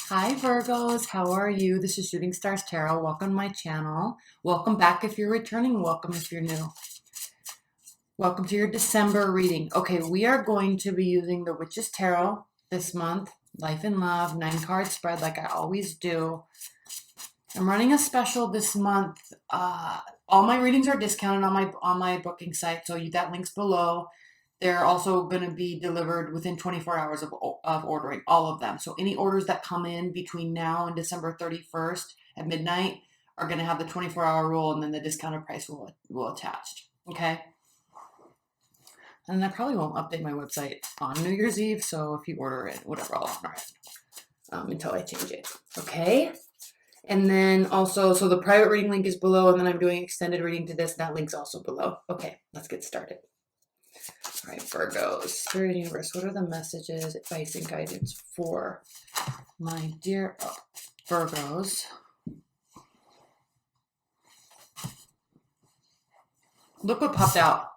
Hi Virgos, how are you? This is Shooting Stars Tarot. Welcome to my channel. Welcome back if you're returning. Welcome if you're new. Welcome to your December reading. Okay, we are going to be using the Witch's Tarot this month. Life and Love, 9-card spread like I always do. I'm running a special this month. All my readings are discounted on my booking site, so that link's below. They're also going to be delivered within 24 hours of ordering, all of them. So any orders that come in between now and December 31st at midnight are going to have the 24-hour rule, and then the discounted price will attach. Okay? And I probably won't update my website on New Year's Eve, so if you order it, whatever, I'll honor it until I change it. Okay? And then also, so the private reading link is below, and then I'm doing extended reading to this. That link's also below. Okay, let's get started. All right, Virgos, Spirit Universe, what are the messages, advice, and guidance for my dear Virgos? Look what popped out.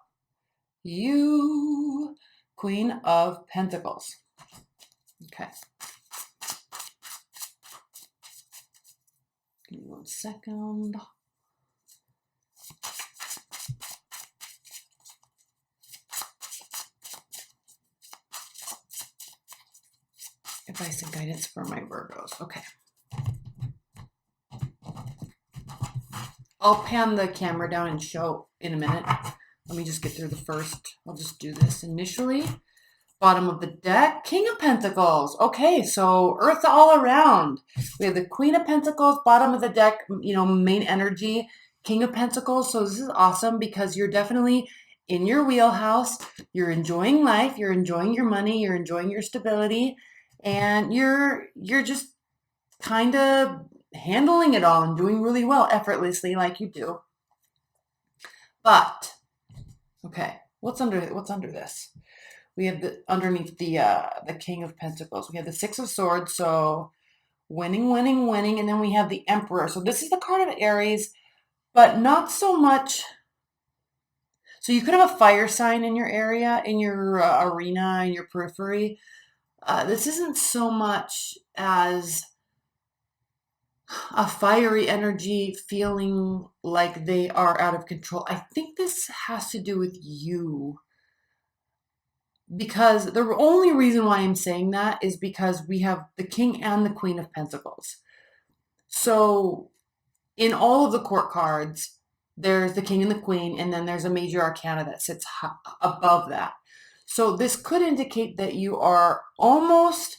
You, Queen of Pentacles. Okay. Give me 1 second. Advice and guidance for my Virgos. Okay. I'll pan the camera down and show in a minute. Let me just get through the first. I'll just do this initially. Bottom of the deck, King of Pentacles. Okay, so Earth all around. We have the Queen of Pentacles, bottom of the deck, main energy, King of Pentacles. So this is awesome because you're definitely in your wheelhouse. You're enjoying life. You're enjoying your money. You're enjoying your stability. And you're just kind of handling it all and doing really well effortlessly like you do. But, okay, what's under this? We have underneath the King of Pentacles. We have the Six of Swords, so winning, winning, winning. And then we have the Emperor. So this is the card of Aries, but not so much. So you could have a fire sign in your area, in your arena, in your periphery. This isn't so much as a fiery energy feeling like they are out of control. I think this has to do with you. Because the only reason why I'm saying that is because we have the King and the Queen of Pentacles. So in all of the court cards, there's the King and the Queen, and then there's a major arcana that sits above that. So this could indicate that you are almost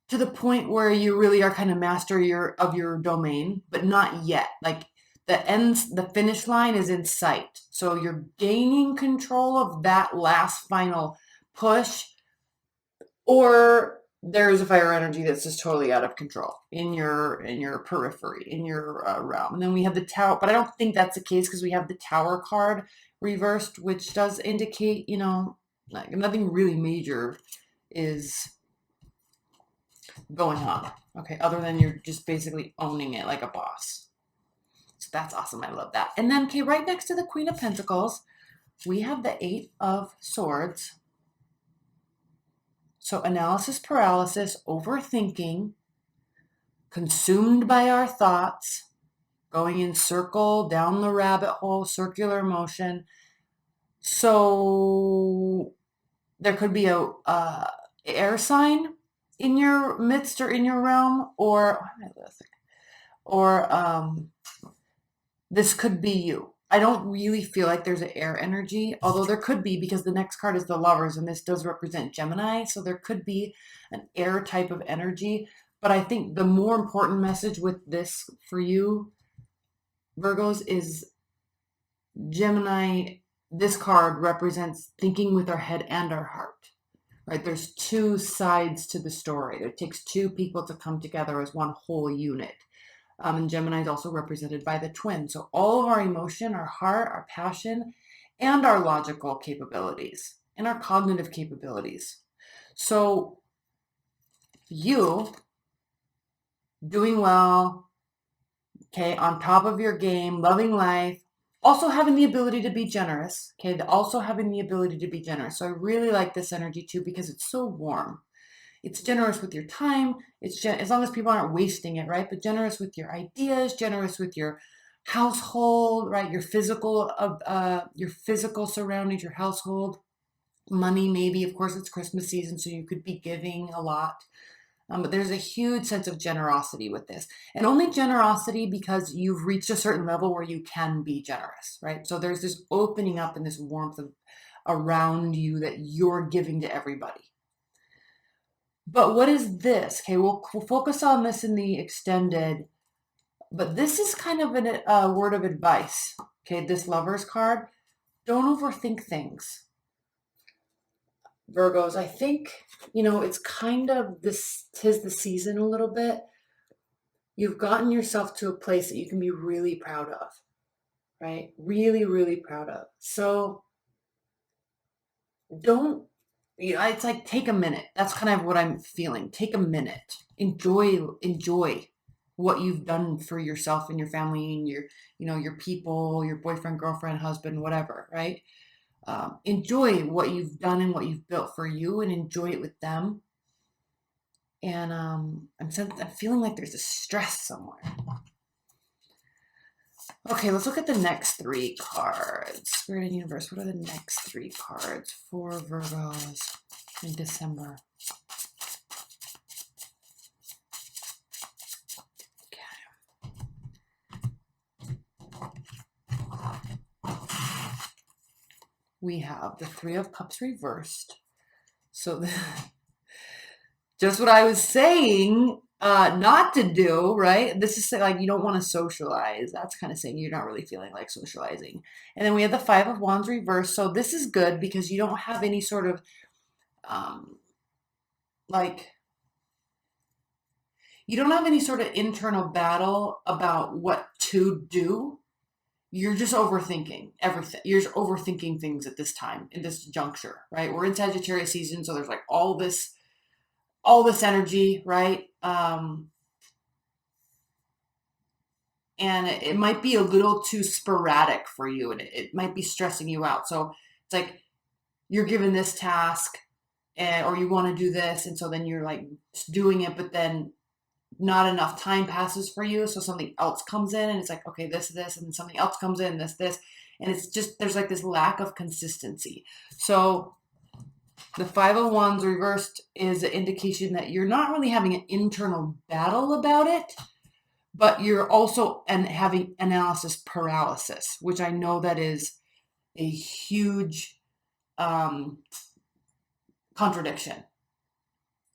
to the point where you really are kind of master of your domain, but not yet. Like the finish line is in sight. So you're gaining control of that last final push, or there's a fire energy that's just totally out of control in your periphery, in your realm. And then we have the Tower, but I don't think that's the case because we have the Tower card reversed, which does indicate, like nothing really major is going on. Okay, other than you're just basically owning it like a boss. So that's awesome. I love that. And then, okay, right next to the Queen of Pentacles, we have the Eight of Swords. So analysis paralysis, overthinking, consumed by our thoughts, going in circle, down the rabbit hole, circular motion. So there could be a air sign in your midst or in your realm, or this could be you. I don't really feel like there's an air energy, although there could be because the next card is the Lovers, and this does represent Gemini, so there could be an air type of energy. But I think the more important message with this for you, Virgos, is Gemini. This card represents thinking with our head and our heart, right? There's two sides to the story. It takes two people to come together as one whole unit. And Gemini is also represented by the twin. So all of our emotion, our heart, our passion, and our logical capabilities, and our cognitive capabilities. So you doing well, okay, on top of your game, loving life, also having the ability to be generous, okay, also having the ability to be generous. So I really like this energy too because it's so warm. It's generous with your time. As long as people aren't wasting it, right? But generous with your ideas, generous with your household, right? Your physical surroundings, your household, money, maybe. Of course, it's Christmas season, so you could be giving a lot. But there's a huge sense of generosity with this, and only generosity because you've reached a certain level where you can be generous, right? So there's this opening up and this warmth around you that you're giving to everybody. But what is this? Okay, we'll focus on this in the extended, but this is kind of a word of advice. Okay, this Lover's card, don't overthink things. Virgos, I think, it's kind of this, 'tis the season a little bit. You've gotten yourself to a place that you can be really proud of, right? Really, really proud of. So it's like, take a minute. That's kind of what I'm feeling. Take a minute. Enjoy what you've done for yourself and your family and your people, your boyfriend, girlfriend, husband, whatever, right? Enjoy what you've done and what you've built for you, and enjoy it with them. And I'm feeling like there's a stress somewhere. Okay, let's look at the next 3 cards. Spirit and Universe, what are the next 3 cards for Virgos in December? We have the 3 of Cups reversed. So just what I was saying not to do, right? This is like you don't want to socialize. That's kind of saying you're not really feeling like socializing. And then we have the 5 of Wands reversed. So this is good because you don't have any sort of you don't have any sort of internal battle about what to do. You're just overthinking everything. You're just overthinking things at this time, in this juncture, right? We're in Sagittarius season, so there's like all this energy, right? And it might be a little too sporadic for you, and it might be stressing you out. So it's like you're given this task, or you want to do this, and so then you're like just doing it, but then not enough time passes for you, so something else comes in, and it's like, okay, this, and then something else comes in, this, and it's just, there's like this lack of consistency. So the 5 of Wands reversed is an indication that you're not really having an internal battle about it, but you're also having analysis paralysis, which I know that is a huge contradiction.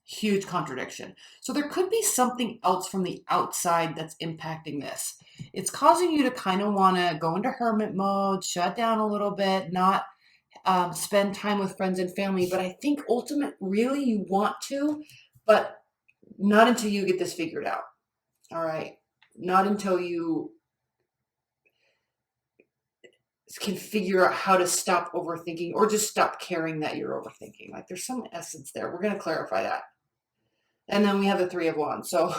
Huge contradiction. So there could be something else from the outside that's impacting this. It's causing you to kind of want to go into hermit mode, shut down a little bit, not spend time with friends and family. But I think really you want to, but not until you get this figured out. All right. Not until you can figure out how to stop overthinking, or just stop caring that you're overthinking. Like there's some essence there. We're going to clarify that. And then we have the 3 of Wands. So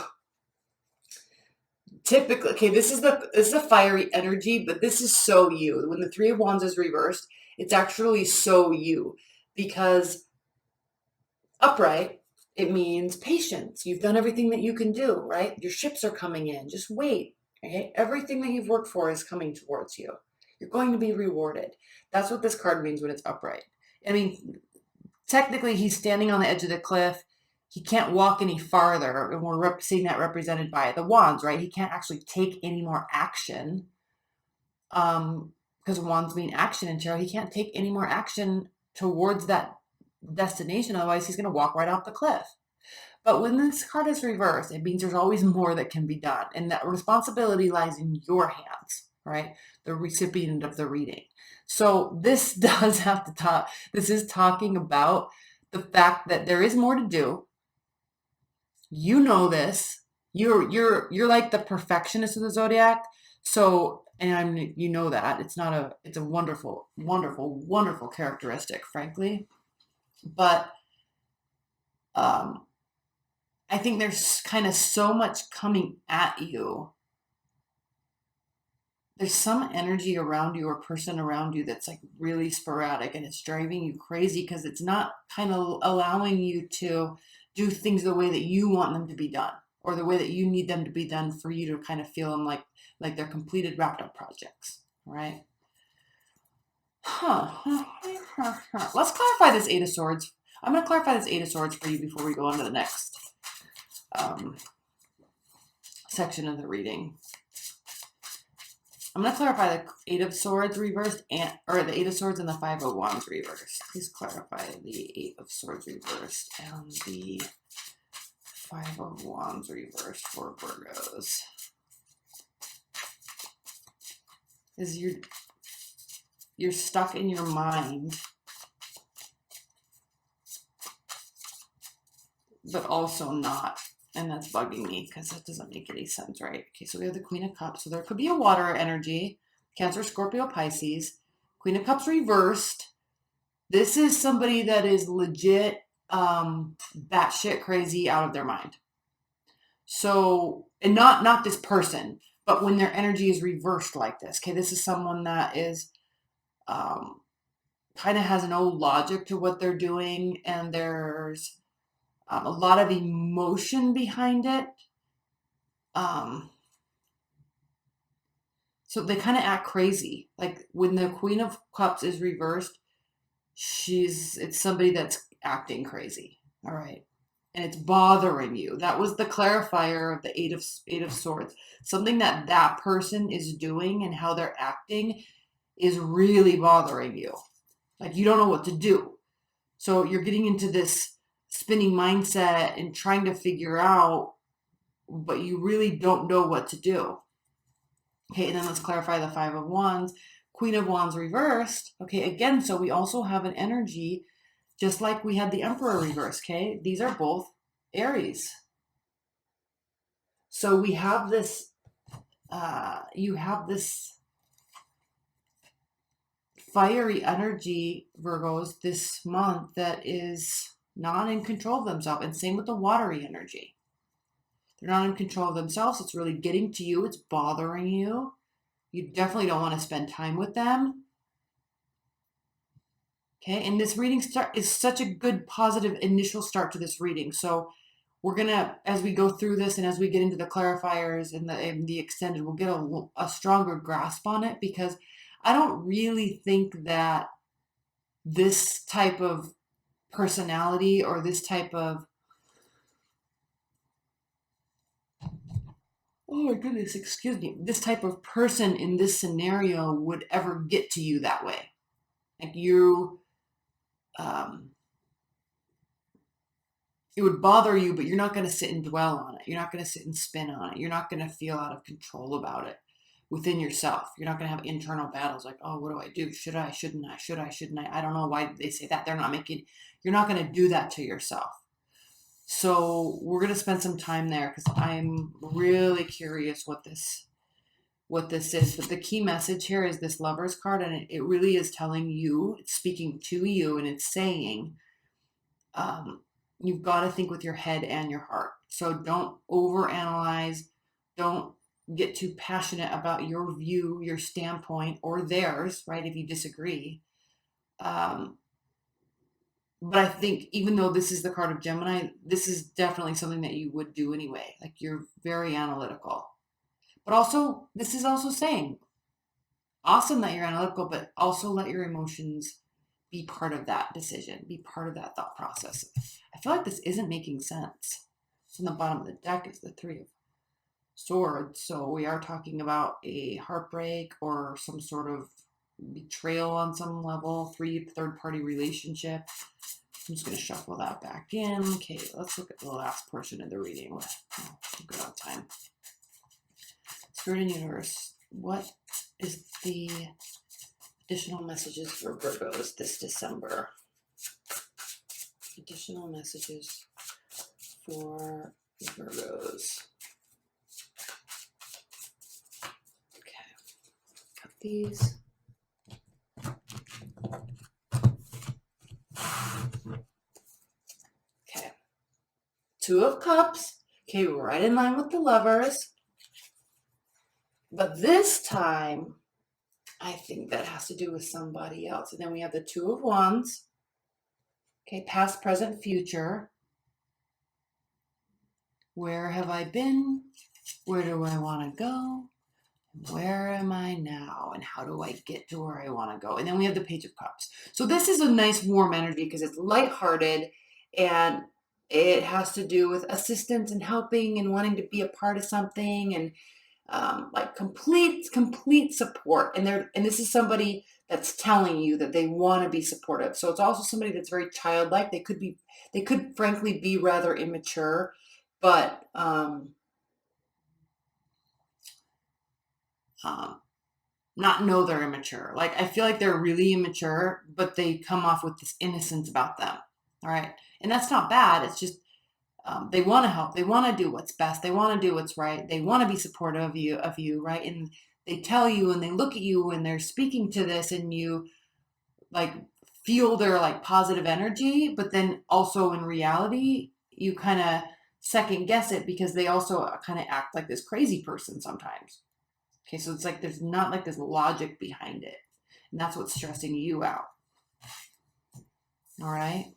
typically, okay, this is a fiery energy, but this is so you. When the 3 of Wands is reversed, it's actually so you, because upright, it means patience. You've done everything that you can do, right? Your ships are coming in. Just wait. Okay? Everything that you've worked for is coming towards you. You're going to be rewarded. That's what this card means when it's upright. I mean, technically, he's standing on the edge of the cliff. He can't walk any farther, and we're seeing that represented by the wands, right? He can't actually take any more action, because wands mean action in tarot. He can't take any more action towards that destination, otherwise he's going to walk right off the cliff. But when this card is reversed, it means there's always more that can be done, and that responsibility lies in your hands, right? The recipient of the reading. So this does have to talk. This is talking about the fact that there is more to do. You know this. You're like the perfectionist of the zodiac. So, and you know that it's a wonderful, wonderful, wonderful characteristic, frankly. But I think there's kind of so much coming at you. There's some energy around you or person around you that's like really sporadic, and it's driving you crazy because it's not kind of allowing you to do things the way that you want them to be done, or the way that you need them to be done for you to kind of feel them like they're completed, wrapped up projects, right? Let's clarify this Eight of Swords. I'm going to clarify this Eight of Swords for you before we go on to the next section of the reading. I'm going to clarify the Eight of Swords reversed, or the Eight of Swords and the Five of Wands reversed. Please clarify the Eight of Swords reversed and the Five of Wands reversed for Virgos. Is you're stuck in your mind, but also not. And that's bugging me because that doesn't make any sense, right? Okay, so we have the Queen of Cups. So there could be a water energy. Cancer, Scorpio, Pisces. Queen of Cups reversed. This is somebody that is legit batshit crazy, out of their mind. So, and not this person, but when their energy is reversed like this. Okay, this is someone that is kind of has no logic to what they're doing, and there's a lot of emotion behind it. So they kind of act crazy. Like when the Queen of Cups is reversed, it's somebody that's acting crazy. All right. And it's bothering you. That was the clarifier of the Eight of Swords. Something that person is doing and how they're acting is really bothering you. Like you don't know what to do. So you're getting into this spinning mindset and trying to figure out, but you really don't know what to do. Okay, and then let's clarify the Five of Wands. Queen of Wands reversed. Okay, again, so we also have an energy, just like we had the Emperor reversed. Okay, these are both Aries. So we have this, you have this fiery energy, Virgos, this month that is not in control of themselves. And same with the watery energy. They're not in control of themselves. It's really getting to you. It's bothering you. You definitely don't want to spend time with them. Okay, and this reading is such a good, positive initial start to this reading. So we're going to, as we go through this and as we get into the clarifiers and the extended, we'll get a stronger grasp on it, because I don't really think that this type of personality or this type of, oh my goodness, excuse me, this type of person in this scenario would ever get to you that way. Like it would bother you, but you're not going to sit and dwell on it. You're not going to sit and spin on it. You're not going to feel out of control about it within yourself. You're not going to have internal battles like, oh, what do I do? Should I, shouldn't I? Should I, shouldn't I? I don't know why they say that. You're not going to do that to yourself. So we're going to spend some time there, because I'm really curious what this is. But the key message here is this Lover's card, and it really is telling you, it's speaking to you, and it's saying, you've got to think with your head and your heart. So don't overanalyze. Don't get too passionate about your view, your standpoint, or theirs, right? If you disagree. But I think even though this is the card of Gemini, this is definitely something that you would do anyway. Like you're very analytical. But also, this is also saying, awesome that you're analytical, but also let your emotions be part of that decision, be part of that thought process. I feel like this isn't making sense. So on the bottom of the deck is the Three of Swords. So we are talking about a heartbreak or some sort of betrayal on some level, third-party relationship. I'm just going to shuffle that back in. Okay, let's look at the last portion of the reading. Oh, good on time. Spirit and Universe, what is the additional messages for Virgos this December? Additional messages for Virgos. Okay, got these. Okay, Two of Cups. Okay, right in line with the Lovers. But this time, I think that has to do with somebody else. And then we have the Two of Wands. Okay, past, present, future. Where have I been? Where do I want to go? Where am I now? And how do I get to where I want to go? And then we have the Page of Cups. So this is a nice warm energy because it's lighthearted and it has to do with assistance and helping and wanting to be a part of something and like complete support. And this is somebody that's telling you that they want to be supportive. So it's also somebody that's very childlike. They could frankly be rather immature, but not know they're immature. Like I feel like they're really immature, but they come off with this innocence about them. All right, and that's not bad. It's just they want to help. They want to do what's best. They want to do what's right. They want to be supportive of you, right? And they tell you and they look at you and they're speaking to this, and you like feel their like positive energy, but then also in reality, you kind of second guess it because they also kind of act like this crazy person sometimes. Okay, so it's like there's not like this logic behind it. And that's what's stressing you out. All right.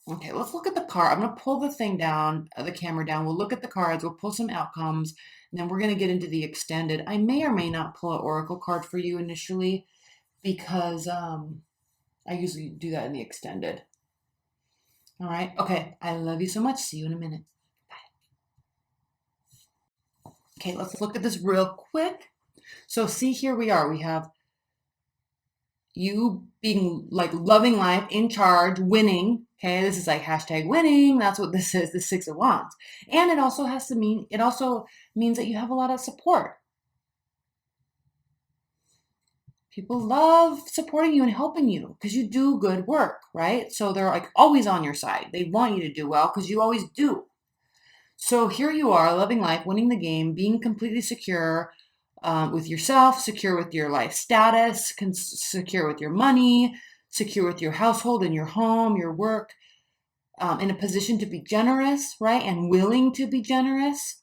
Okay, let's look at the card. I'm going to pull the thing down, the camera down. We'll look at the cards. We'll pull some outcomes. And then we're going to get into the extended. I may or may not pull an oracle card for you initially because I usually do that in the extended. All right. Okay. I love you so much. See you in a minute. Bye. Okay, let's look at this real quick. So see, here we are. We have you being like loving life, in charge, winning. Okay, this is like hashtag winning. That's what this is, the Six of Wands. And it also means that you have a lot of support. People love supporting you and helping you because you do good work, right? So they're like always on your side. They want you to do well because you always do. So here you are, loving life, winning the game, being completely secure with yourself, secure with your life status, secure with your money, secure with your household and your home, your work, in a position to be generous, right? And willing to be generous.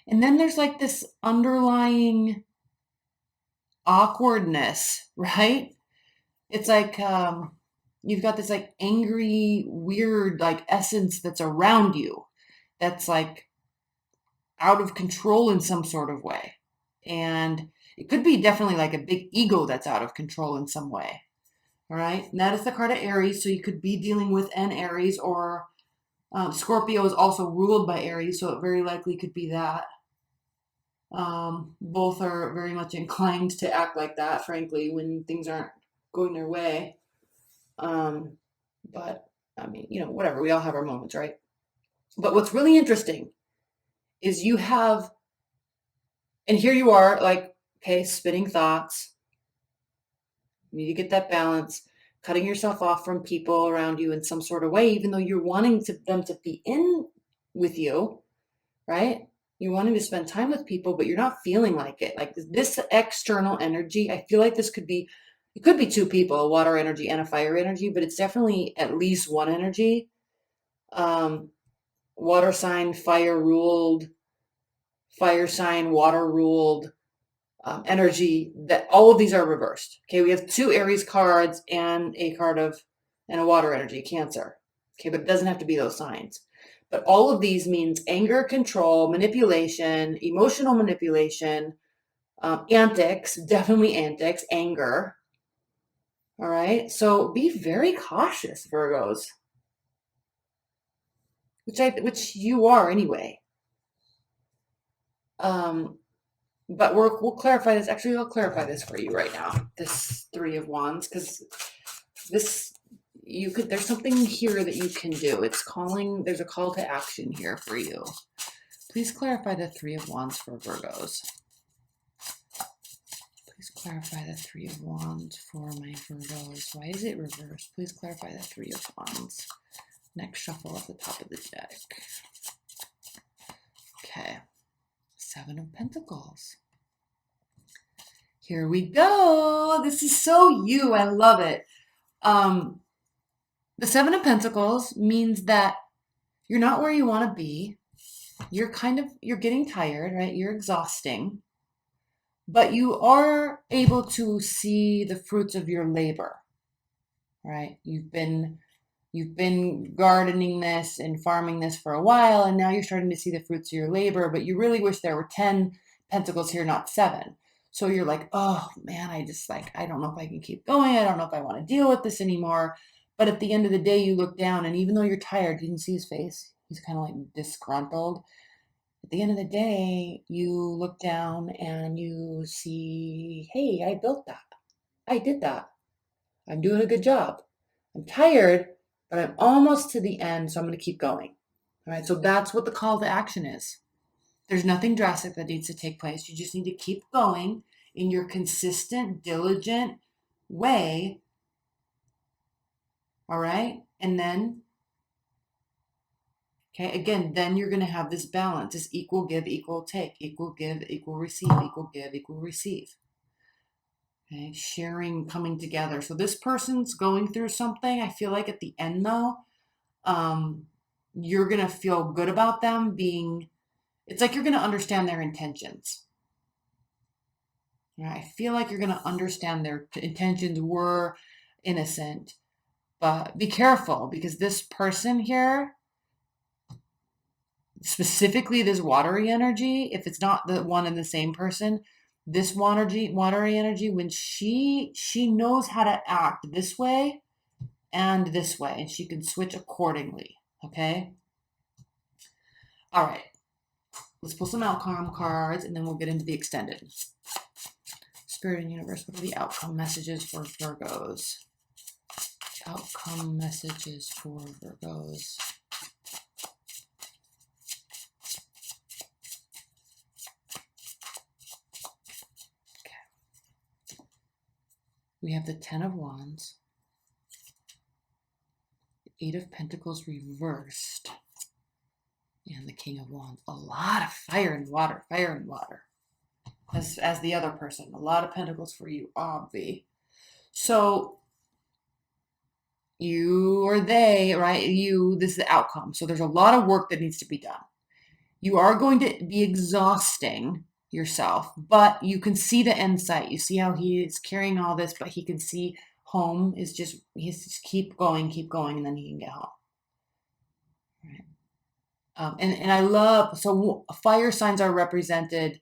And then there's like this underlying awkwardness, right? It's like you've got this like angry, weird like essence that's around you that's like out of control in some sort of way. And it could be definitely like a big ego that's out of control in some way. All right. And that is the card of Aries. So you could be dealing with an Aries, or Scorpio is also ruled by Aries. So it very likely could be that. Both are very much inclined to act like that, frankly, when things aren't going their way. But I mean, whatever. We all have our moments, right? But what's really interesting is you have, and here you are, like, okay, spinning thoughts. You need to get that balance, cutting yourself off from people around you in some sort of way, even though you're wanting them to be in with you, right? You're wanting to spend time with people, but you're not feeling like it. Like this external energy, I feel like it could be two people, a water energy and a fire energy, but it's definitely at least one energy. Water sign, fire ruled, fire sign, water ruled energy, that all of these are reversed. Okay, we have two Aries cards and a water energy, Cancer. Okay, but it doesn't have to be those signs. But all of these means anger, control, manipulation, emotional manipulation, antics, definitely antics, anger. All right, so be very cautious, Virgos, which you are anyway. But we'll clarify this. Actually, I'll clarify this for you right now. This Three of Wands, because there's something here that you can do. There's a call to action here for you. Please clarify the Three of Wands for Virgos. Please clarify the Three of Wands for my Virgos. Why is it reversed? Please clarify the Three of Wands. Next shuffle at the top of the deck. Okay. Seven of Pentacles. Here we go. This is so you. I love it. The Seven of Pentacles means that you're not where you want to be. You're getting tired, right? You're exhausting. But you are able to see the fruits of your labor, right? You've been You've been gardening this and farming this for a while, and now you're starting to see the fruits of your labor, but you really wish there were 10 pentacles here, not 7. So you're like, oh man, I don't know if I can keep going. I don't know if I want to deal with this anymore. But at the end of the day, you look down, and even though you're tired, you can see his face. He's kind of like disgruntled. At the end of the day, you look down and you see, hey, I built that. I did that. I'm doing a good job. I'm tired, but I'm almost to the end, so I'm going to keep going. All right, so that's what the call to action is. There's nothing drastic that needs to take place. You just need to keep going in your consistent, diligent way. All right, and then, okay, again, then you're going to have this balance, this equal give, equal take, equal give, equal receive, equal give, equal receive. Okay, sharing, coming together. So this person's going through something. I feel like at the end, though, you're going to feel good about them being, it's like you're going to understand their intentions. Right? I feel like you're going to understand their intentions were innocent, but be careful because this person here, specifically this watery energy, if it's not the one and the same person, this watery energy, when she knows how to act this way and this way, and she can switch accordingly. Okay. All right. Let's pull some outcome cards, and then we'll get into the extended. Spirit and universe, what are the outcome messages for Virgos? Outcome messages for Virgos. We have the 10 of Wands, the 8 of Pentacles reversed, and the King of Wands. A lot of fire and water, as the other person. A lot of Pentacles for you, obvi. So you or they, right? This is the outcome. So there's a lot of work that needs to be done. You are going to be exhausting yourself, but you can see the end sight. You see how he is carrying all this, but he can see home is he's just keep going, and then he can get home. Right. And I love, so fire signs are represented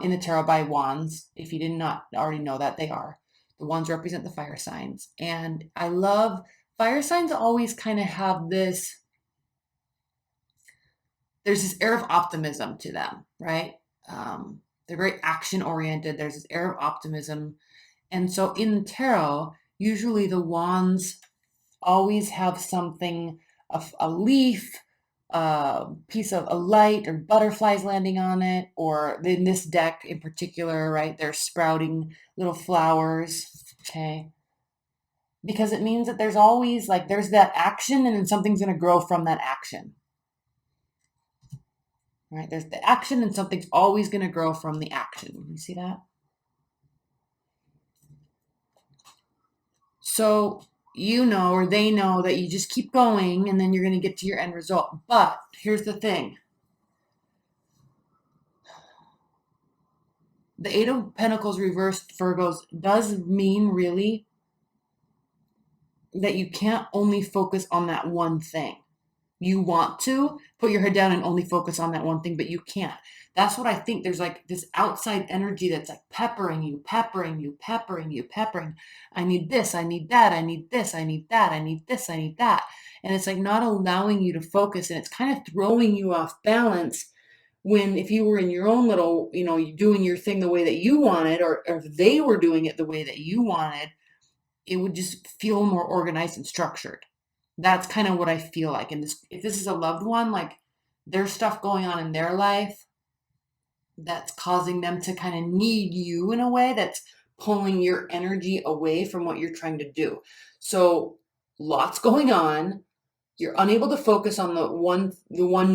in the tarot by wands. If you did not already know that, they are. The wands represent the fire signs. And I love, fire signs always kind of have this, there's this air of optimism to them, right? They're very action oriented. There's this air of optimism. And so in tarot, usually the wands always have something, a leaf, a piece of a light or butterflies landing on it, or in this deck in particular, right? They're sprouting little flowers, okay? Because it means that there's always there's that action and then something's going to grow from that action. Right? There's the action and something's always going to grow from the action. You see that? So you know, or they know that you just keep going and then you're going to get to your end result. But here's the thing. The 8 of Pentacles reversed, Virgos, does mean really that you can't only focus on that one thing. You want to put your head down and only focus on that one thing, but you can't. That's what I think. There's like this outside energy that's like peppering you. I need this, I need that, I need this, I need that, I need this, I need that. And it's like not allowing you to focus, and it's kind of throwing you off balance when if you were in your own little, doing your thing the way that you wanted, or if they were doing it the way that you wanted, it would just feel more organized and structured. That's kind of what I feel like. And if this is a loved one, like there's stuff going on in their life that's causing them to kind of need you in a way that's pulling your energy away from what you're trying to do. So lots going on. You're unable to focus on the one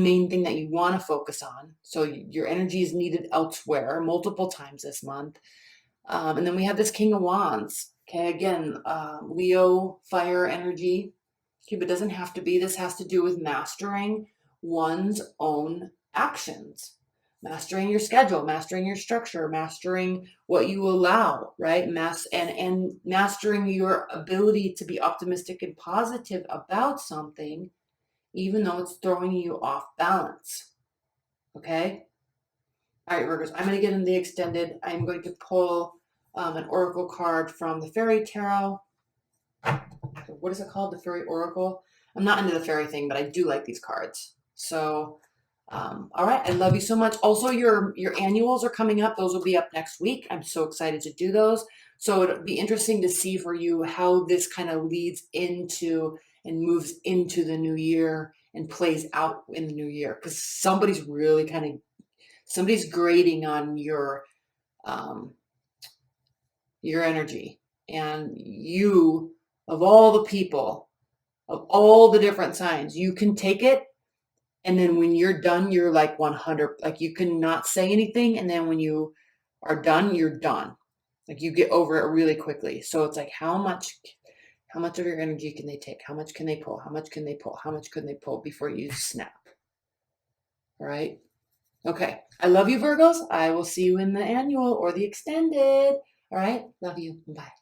main thing that you want to focus on. So your energy is needed elsewhere multiple times this month. And then we have this King of Wands. Okay, again, Leo, fire energy. Okay, but it doesn't have to be. This has to do with mastering one's own actions, mastering your schedule, mastering your structure, mastering what you allow, right? And mastering your ability to be optimistic and positive about something, even though it's throwing you off balance. Okay? All right, Virgos, I'm going to get in the extended. I'm going to pull an oracle card from the Fairy Tarot. What is it called? The Fairy Oracle? I'm not into the fairy thing, but I do like these cards. So, all right, I love you so much. Also, your annuals are coming up. Those will be up next week. I'm so excited to do those. So it'll be interesting to see for you how this kind of leads into and moves into the new year and plays out in the new year. Because somebody's really somebody's grading on your energy, and you, of all the people, of all the different signs, you can take it, and then when you're done, you're like 100, like you cannot say anything, and then when you are done, you're done. Like you get over it really quickly. So it's like how much of your energy can they take? How much can they pull? How much can they pull? How much can they pull before you snap? All right. Okay. I love you, Virgos. I will see you in the annual or the extended. All right. Love you. Bye.